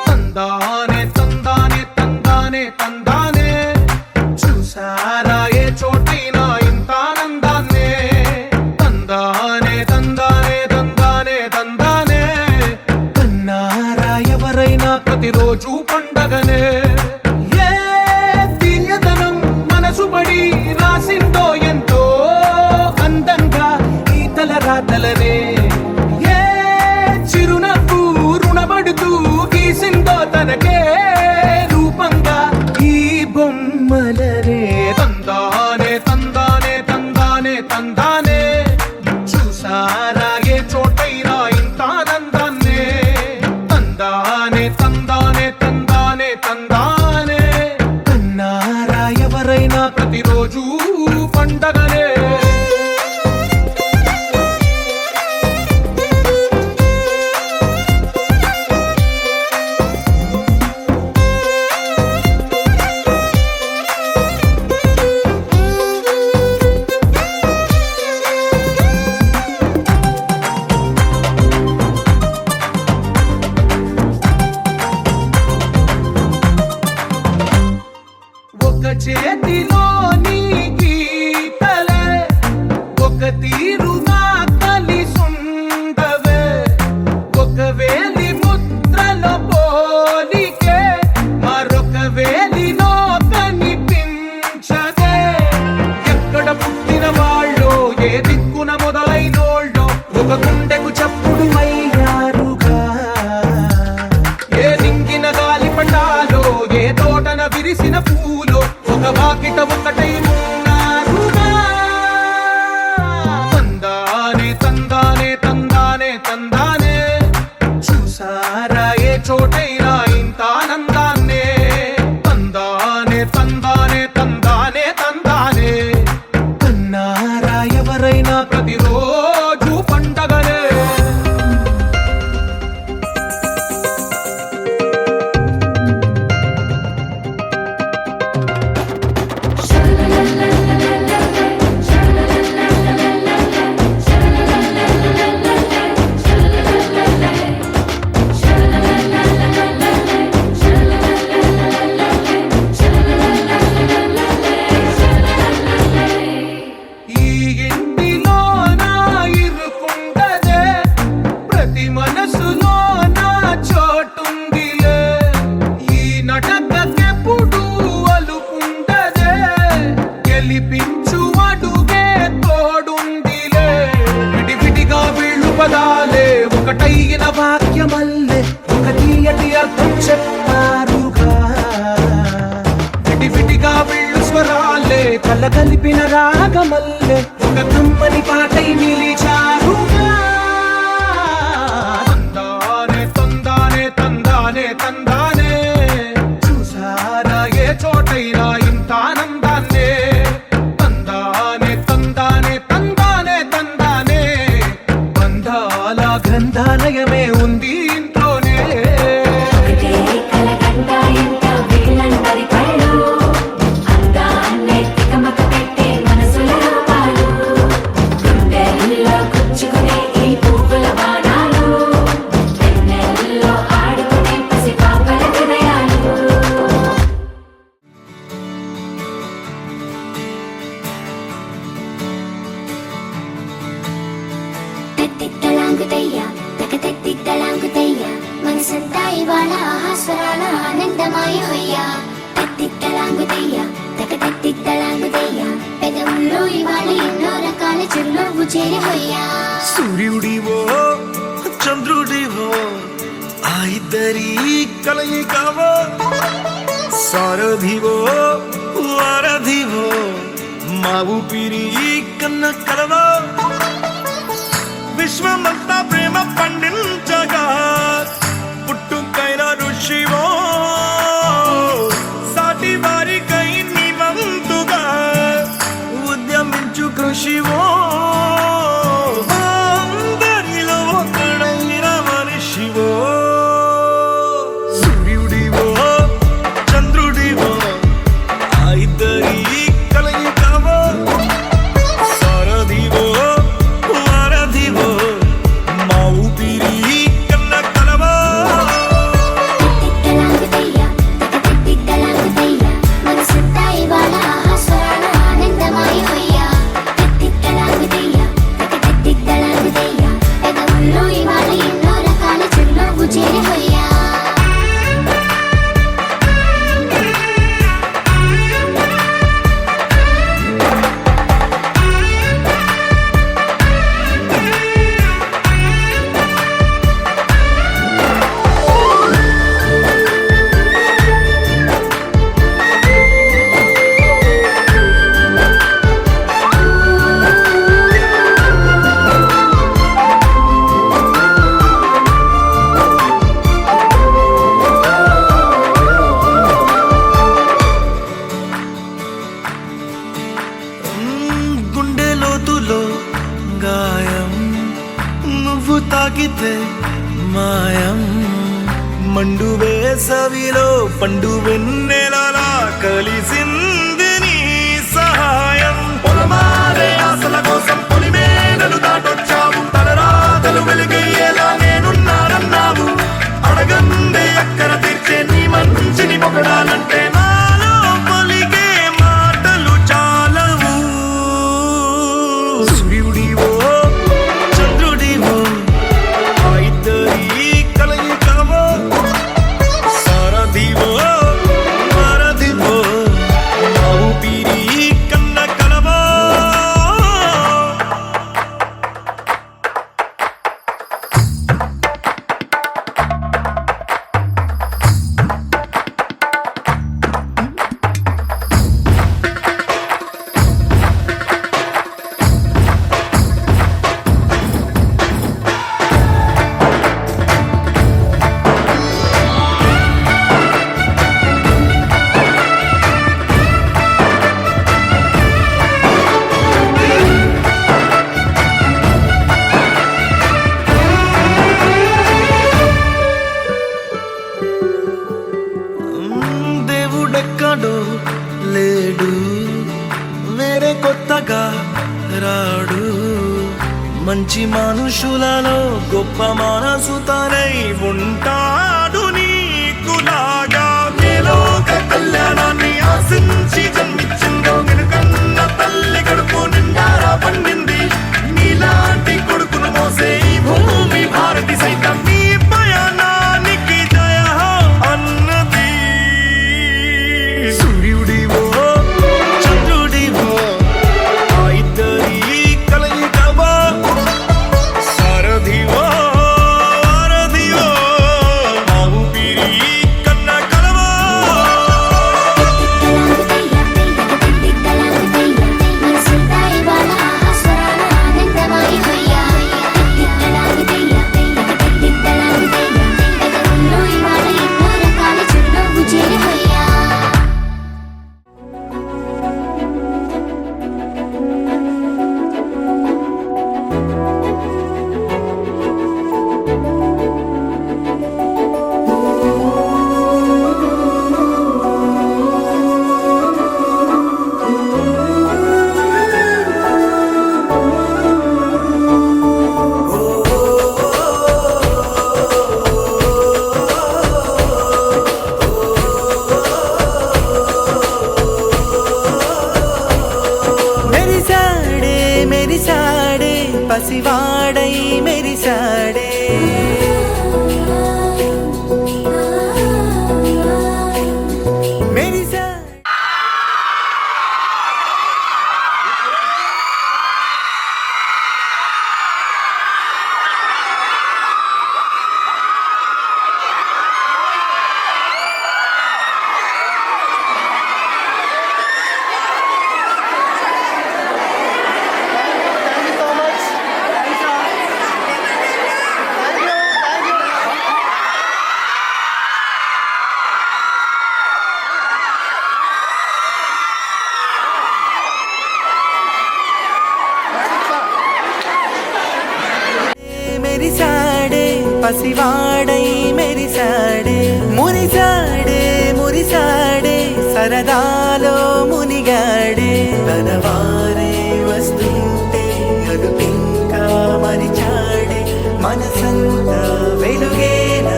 తందానే తందానే తందానే తందానే చూసారా ఏ చోటైనా ఇంత ఆనందాన్నే తందానే తందానే తందానే తందానే కన్నారా ఎవరైనా ప్రతిరోజు పండగనే ఏ తీయదనం మనసు పడి రాసిందో ఎంతో అందంగా ఈ తలరాతలనే తనకే రూపంగా ఈ బొమ్మలనే తందానే తందానే తందానే తందానే చూసారా ఏ చోటైనా ఇంత ఆనందాన్నే తందానే తందానే తందానే తందానే కన్నారా ఎవరైనా ప్రతిరోజు పండగనే చేతిలో నీ గీతలే ఒక తీరుగా కలిసుండవే ఒక వేలి ముద్రలో పోలికే మరొక వేలిలో కనిపించదే ఎక్కడ పుట్టిన వాళ్ళో ఏ దిక్కున మొదలైనోళ్ళో ఒక గుండెకు చప్పుడు అయ్యారుగా ఏ నింగిన గాలి పటాలో ఏ తోటన విరిసిన పూలో ఒక వాకిట ఒకటై ఉన్నారుగా తందానే తందానే తందానే తందానే చూసారా ఏ చోటైనా ఇంత ఆనందాన్నే తందానే తందానే తందానే తందానే కన్నారా ఎవరైనా ప్రతిరోజు పండగనే ఒకటైన వాక్యమల్లే ఒక తీయటి అర్థం చెప్పారుగా విడివిడిగా వీళ్ళు స్వరాలే కలగలిపిన రాగమల్లే ఒక కమ్మని పాటై నిలిచారుగా తందానే తందానే తందానే తందానే చూసారా ఏ చోటైనా ఇంత ఆనందాన్నే తందానే తందానే తందానే తందానే బంధాల గ్రంథాలయమే ఉంది ఇంట్లోనే అందాన్నే తికమక పెట్టే మనసుల రూపాలు గుండెల్లో చేరహయ్యా. సూర్యుడివో చంద్రుడివో ఆ ఇద్దరి కలయికవో సారథివో వారధివో మా ఊపిరి కన్న కలవో విశ్వమంతా ప్రేమ పండించగా పుట్టుకైన ఋషివో సాటి వారికై నివంతుగా ఉద్యమించు కృషివో అందరిలో ఒకడైన మనిషివో సూర్యుడివో చంద్రుడివో ఆ ఇద్దరి కలయికవో సారథివో వారధివో మా ఊపిరి కన్న కలవో తిట్టలాగుతయ్యా, తిట్టలాగుతయ్యా, మనసంతా ఇవాళ ఆస్వాదన ఆనందమయమయ్యా. తిట్టలాగుతయ్యా, తిట్టలాగుతయ్యా, పెదవుల్లో ఇవాళ ఎన్నో రకాల చిరునవ్వు చేరహయ్యా. గుండె లోతులో గాయం నువ్వు తాకితే మాయం మండు వేసవిలో పండు వెన్నెలలా కలిసింది నీ సహాయం పొలమారే ఆశల కోసం పొలిమేడలు దాటొచ్చావు తలరాతలు వెలుగయ్యేలా నేనున్నానన్నావు అడగందే అక్కర తీర్చే నీ మంచిని పొగడాలంటే నాలో పలికే మాటలు చాలవు సూర్యుడివో చంద్రుడివో ఆ ఇద్దరి కలయికవో సారథివో వారధివో మా ఊపిరి కన్న కలవో దేవుడెక్కడో లేడు వేరే కొత్తగా రాడు మంచి మనుషులలో గొప్ప మనసు తనై ఉంటాడు నీకులాగా లోక కళ్యాణాన్ని ఆశించి జన్మించిందో వెనుకన్న తల్లి కడుపు నిండారా పండింది నీలాంటి కొడుకును మోసే ఈ భూమి భారతి సైతం నీ పయనానికి జయ అన్నది సూర్యుడివో చంద్రుడివో ఆ ఇద్దరి కలయికవో సారథివో వారధివో పసివాడై మెరిసాడే మురిసాడే మురిసాడే సరదాలో మునిగాడే తన వారే వస్తుంటే అదుపింకా మరిచాడే మనసంతా వెలుగేన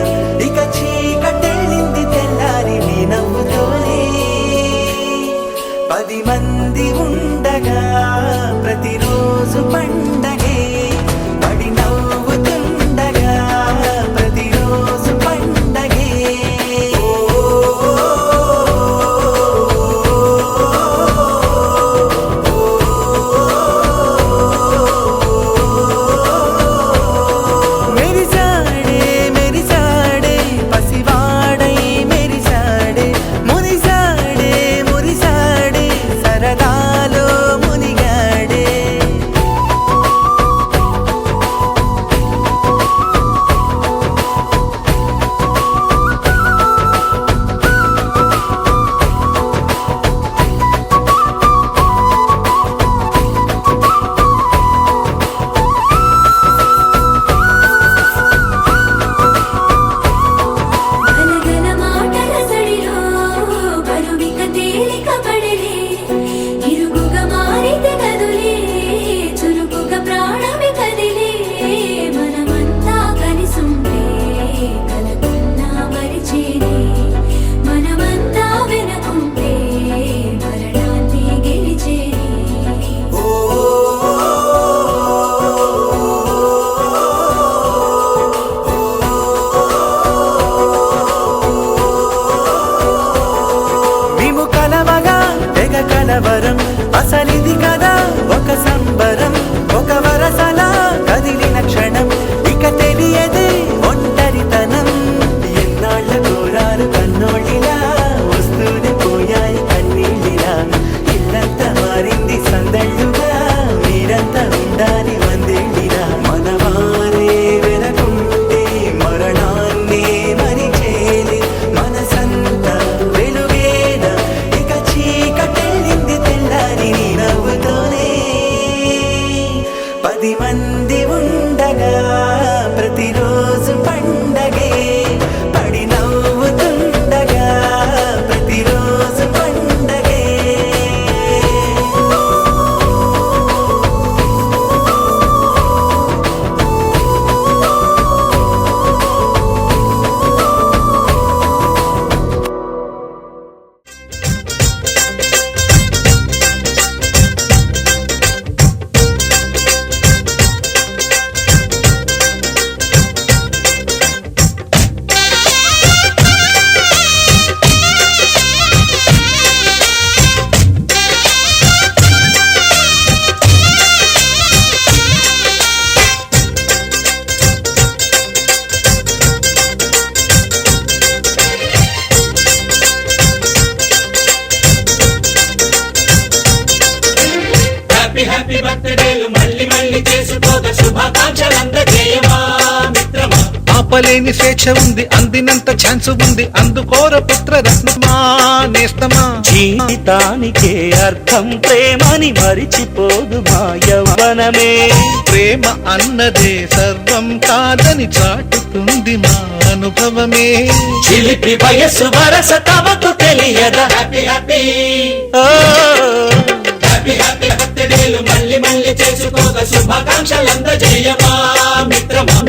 ఇక చీకటెళ్ళింది తెల్లారి నీ నవ్వుతోనే 10 మంది ఉండగా ప్రతిరోజు పండగే పడి నవ్వుతుండగా ప్రతిరోజు పండగే మెరిసాడే మెరిసాడే పసివాడై మెరిసాడే మురిసాడే మురిసాడే సరదాలో మునిగాడే గలగల మాటల సడిలో బరువిక తేలిక పడలే ఇరుగుగా మారితే కదులే చురుకుగా ప్రాణమి కదిలే మనమంతా కలిసుంటే కలకున్నా మరిచేనే మనమంతా వెనకుంటే మరణాన్ని గెలిచేనే మేము కలవగా తెగ కలవరం అసలిది కదా ఒక సంబరం ఒక వరసలా కదిలిన క్షణం ఇక తెలియదే ఒంటరితనం ఎన్నాళ్ళ కోరారు కన్నోళ్ళిలా వస్తూనే పోయాయి కన్నీళ్ళిలా ఇల్లంతా మారింది సందళ్ళుగా మీరంతా ఉండాలి వందేళ్ళిలా మనవారే వెనకుంటే మరణాన్నే మరిచేలి మనసంతా వెలుగేన ఇక చీకటెళ్ళింది తెల్లారి నీ నవ్వుతోనే 10 మంది ఉండగా ప్రతిరోజు పండగే పడి నవ్వుతుండగా ప్రతిరోజు పండగే హ్యాపీ హ్యాపీ బర్త్డేలు మళ్ళీ మళ్ళీ చేసుకోక శుభాకాంక్షలందజేయమా మిత్రమా ఆపలేని స్వేచ్ఛ ఉంది అందినంత ఛాన్స్ ఉంది అందుకోర పుత్ర రత్నమా నేస్తమా జీవితానికే అర్థం ప్రేమని మరిచిపోదు మా యవ్వనమే ప్రేమ అన్నదే సర్వం కాదని చాటుతుంది మా అనుభవమే చిలిపి వయస్సు వరస తమకు తెలియదా హ్యాపీ హ్యాపీ ఓ హ్యాపీ హ్యాపీ బర్త్డేలు మళ్ళీ మళ్ళీ చేసుకోక శుభాకాంక్షలందజేయమా మిత్రమా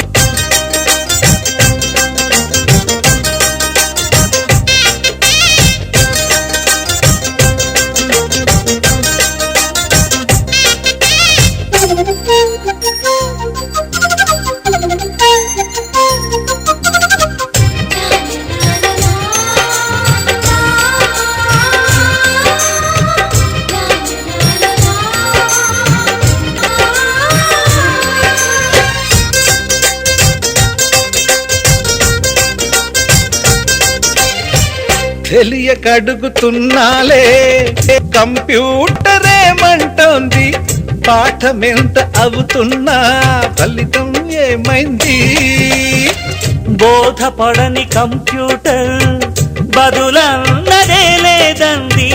తెలియక అడుగుతున్నాలే కంప్యూటర్ ఏమంటోంది పాఠమెంత అవుతున్నా ఫలితం ఏమైంది బోధపడని కంప్యూటర్ బదులన్నదే లేదంది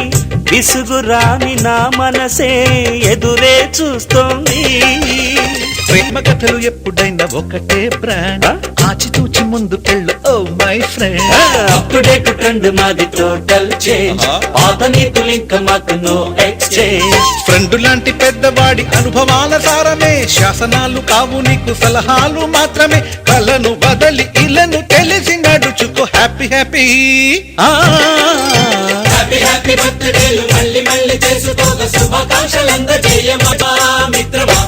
విసుగురాని నా మనసే ఎదురే చూస్తోంది. ప్రేమ కథలు ఎప్పుడైనా ఒకటే బ్రాండ్, ఆచితూచి ముందుకెళ్ళు oh my friend. Update trend మాది టోటల్ చేంజ్, పాత నీతులు ఇంకా మాకు నో ఎక్స్చేంజ్. ఫ్రెండ్ లాంటి పెద్దవాడి అనుభవాల సారమే, శాసనాలు కావు నీకు సలహాలు మాత్రమే. కలను బదలి ఇలను తెలిసి నడుచుకో హ్యాపీ హ్యాపీ. హ్యాపీ హ్యాపీ బర్త్డేలు మళ్ళీ మళ్ళీ చేసుకోక శుభాకాంక్షలందజేయమా మిత్రమా.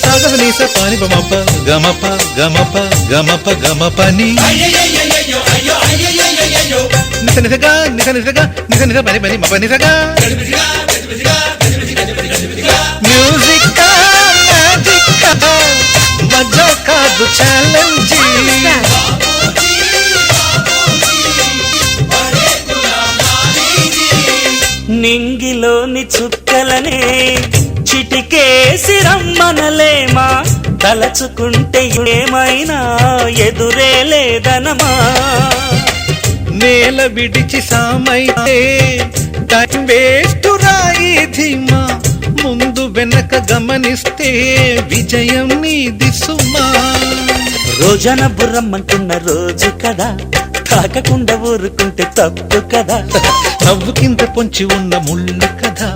సాగనీస పాని బమప గమప గమప గమప గమపని అయ్యయ్యయ్యయ్యో అయ్యో అయ్యయ్యయ్యయ్యో నిస నిసగా నిస నిసగా నిస నిస పని పని మప నిసగా. మ్యూజిక్ మ్యాజిక్ మజా కాదు ఛాలెంజ్. నింగిలోని చుక్కలనే చిటికేసి రమ్మనలేమా, తలచుకుంటే ఏమైనా ఎదురే లేదనమా. నేల విడిచి సామైతే టైం వేస్ట్ రాయి ధీమా, ముందు వెనక గమనిస్తే విజయం నీది సుమా. రోజన బుర్రమ్మంటున్న రోజు కదా, తాకకుండా ఊరుకుంటే తప్పు కదా. నవ్వు కింద పొంచి ఉన్న ముళ్ళు కదా,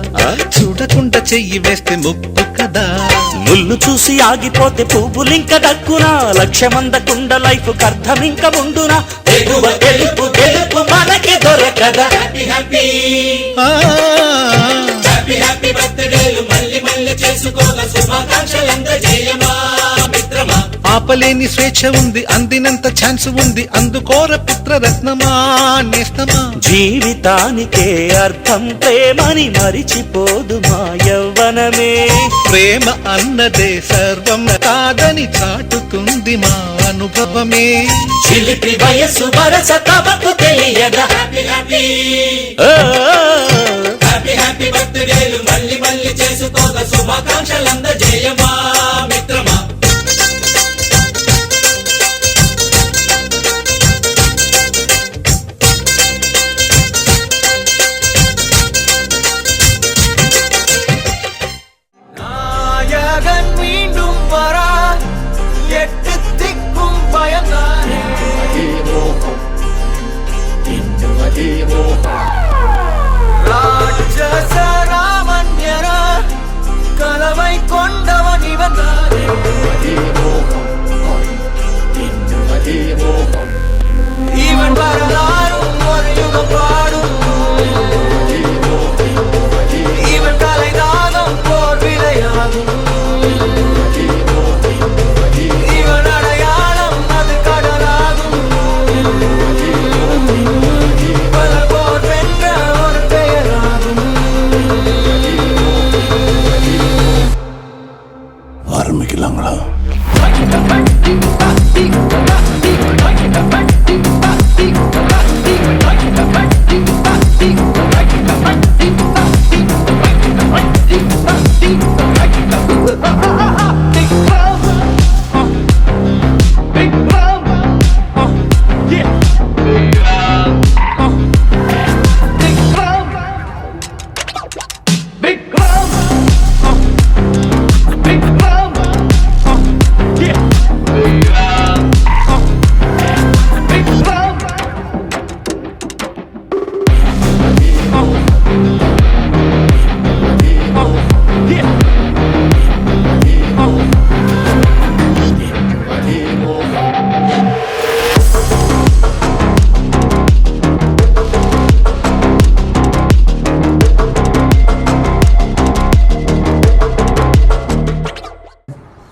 చూడకుండా చెయ్యి వేస్తే ముప్పు కదా. ముళ్ళు చూసి ఆగిపోతే పువ్వులింక దక్కునా, లక్ష్యమందకుండా లైఫ్ అర్థమింక ఉండునా. ఎగువ తెలుపు తెలుపు మనకి దొరకదా. హ్యాపీ హ్యాపీ హ్యాపీ హ్యాపీ బర్త్డేలు మళ్ళీ మళ్ళీ చేసుకోక శుభాకాంక్షలందజేయమా మిత్రమా. ఆపలేని స్వేచ్ఛ ఉంది, అందినంత ఛాన్స్ ఉంది, అందుకోర పుత్రరత్నమా నేస్తమా. జీవితానికే అర్థం ప్రేమని మరిచిపోదు మా యవ్వనమే. ప్రేమ అన్నదే సర్వం కాదని చాటుతుంది మా అనుభవమే. చిలిపి వయసు వరస తమకు తెలియదా. హ్యాపీ హ్యాపీ ఓ, హ్యాపీ హ్యాపీ బర్త్డేలు మళ్ళీ మళ్ళీ చేసుకోక శుభాకాంక్షలందజేయమా మిత్రమా.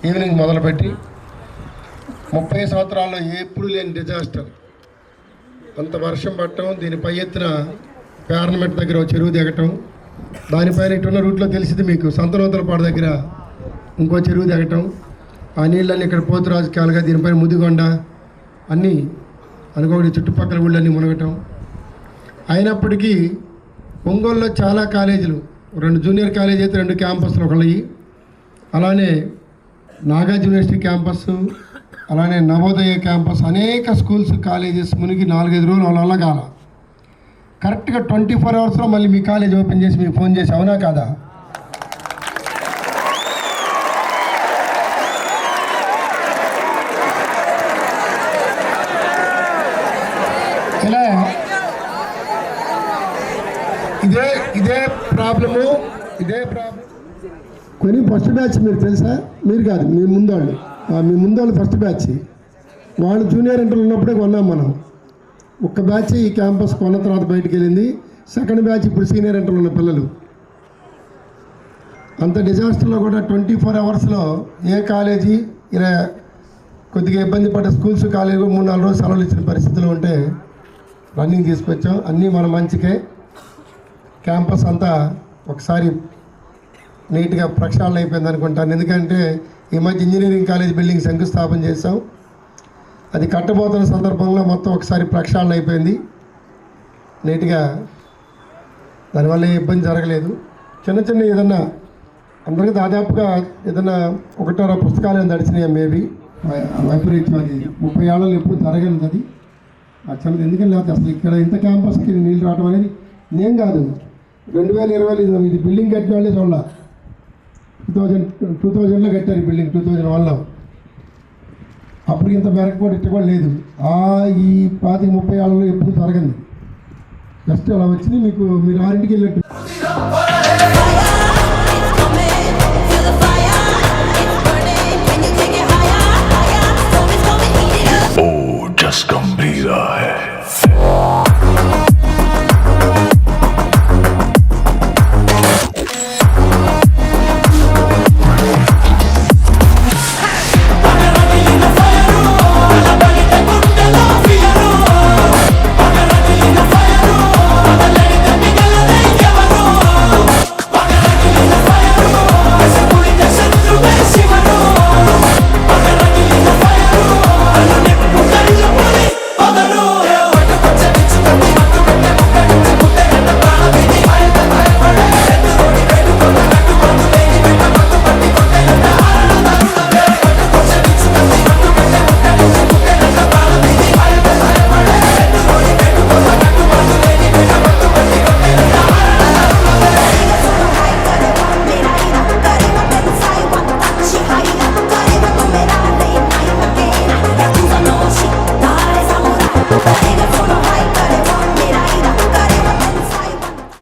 ఈవినింగ్ మొదలుపెట్టి 30 సంవత్సరాల్లో ఎప్పుడు లేని డిజాస్టర్, అంత వర్షం పట్టడం, దీని పై ఎత్తున పార్లమెంట్ దగ్గర చెరువు దిగటం, దానిపైన ఇటున్న రూట్లో తెలిసింది మీకు సంతనూతలపాడు దగ్గర ఇంకో చెరువు దిగటం, ఆ నీళ్ళన్నీ ఇక్కడ పోతురాజు కాలుగా దీనిపైన ముదిగొండ అన్నీ అనుకోని చుట్టుపక్కల ఊళ్ళన్నీ మునగటం. అయినప్పటికీ ఒంగోలులో చాలా కాలేజీలు 2 జూనియర్ కాలేజ్ అయితే 2 క్యాంపస్లు ఒకళ్ళవి, అలానే నాగార్జున యూనివర్సిటీ క్యాంపస్, అలానే నవోదయ క్యాంపస్, అనేక స్కూల్స్ కాలేజెస్ మునిగి 4-5 రోజులు వాళ్ళ వల్ల కాల. కరెక్ట్గా 24 అవర్స్లో మళ్ళీ మీ కాలేజ్ ఓపెన్ చేసి మీకు ఫోన్ చేసి, అవునా కాదా? ఇలా ఇదే ప్రాబ్లము. కొని ఫస్ట్ బ్యాచ్ మీరు తెలుసా? మీరు కాదు, మీ ముందోళ్ళు ఫస్ట్ బ్యాచ్. వాళ్ళు జూనియర్ ఇంటర్లో ఉన్నప్పుడే కొన్నాం మనం. ఒక్క బ్యాచ్ ఈ క్యాంపస్ కొన్న తర్వాత బయటికి వెళ్ళింది. సెకండ్ బ్యాచ్ ఇప్పుడు సీనియర్ ఇంటర్లో ఉన్న పిల్లలు. అంత డిజాస్టర్లో కూడా 24 అవర్స్లో ఏ కాలేజీ ఇలా కొద్దిగా ఇబ్బంది పడ్డ స్కూల్స్ కాలేజీ 3-4 రోజులు సెలవులు ఇచ్చిన పరిస్థితులు ఉంటే రన్నింగ్ తీసుకొచ్చాం. అన్నీ మన మంచికే. క్యాంపస్ అంతా ఒకసారి నీట్గా ప్రక్షాళన అయిపోయింది అనుకుంటాను. ఎందుకంటే ఈ మధ్య ఇంజనీరింగ్ కాలేజ్ బిల్డింగ్ శంకుస్థాపన చేసాం. అది కట్టబోతున్న సందర్భంలో మొత్తం ఒకసారి ప్రక్షాళన అయిపోయింది నీట్గా. దానివల్ల ఏ ఇబ్బంది జరగలేదు. చిన్న ఏదన్నా అందరికీ దాదాపుగా ఏదన్నా 1-2 పుస్తకాలు తడిచినాయి మేబీ. వైపరీత్యం అది 30 ఏళ్ళలో ఎప్పుడు జరగలేదు. అది చిన్నది. ఎందుకంటే లేకపోతే అసలు ఇక్కడ ఇంత క్యాంపస్కి నీళ్ళు రావడం అనేది నేను కాదు. 2020 ఇది బిల్డింగ్ కట్టిన వాళ్ళే చూడాల. 2000లో కట్టారు ఈ బిల్డింగ్, 2001లో. అప్పుడు ఇంత మెరకపోతే ఇట్ట కూడా లేదు. ఈ 25-30 ఏళ్ళలో ఎప్పుడు జరగండి. జస్ట్ అలా వచ్చింది. మీరు 6ంటికి వెళ్ళినట్టు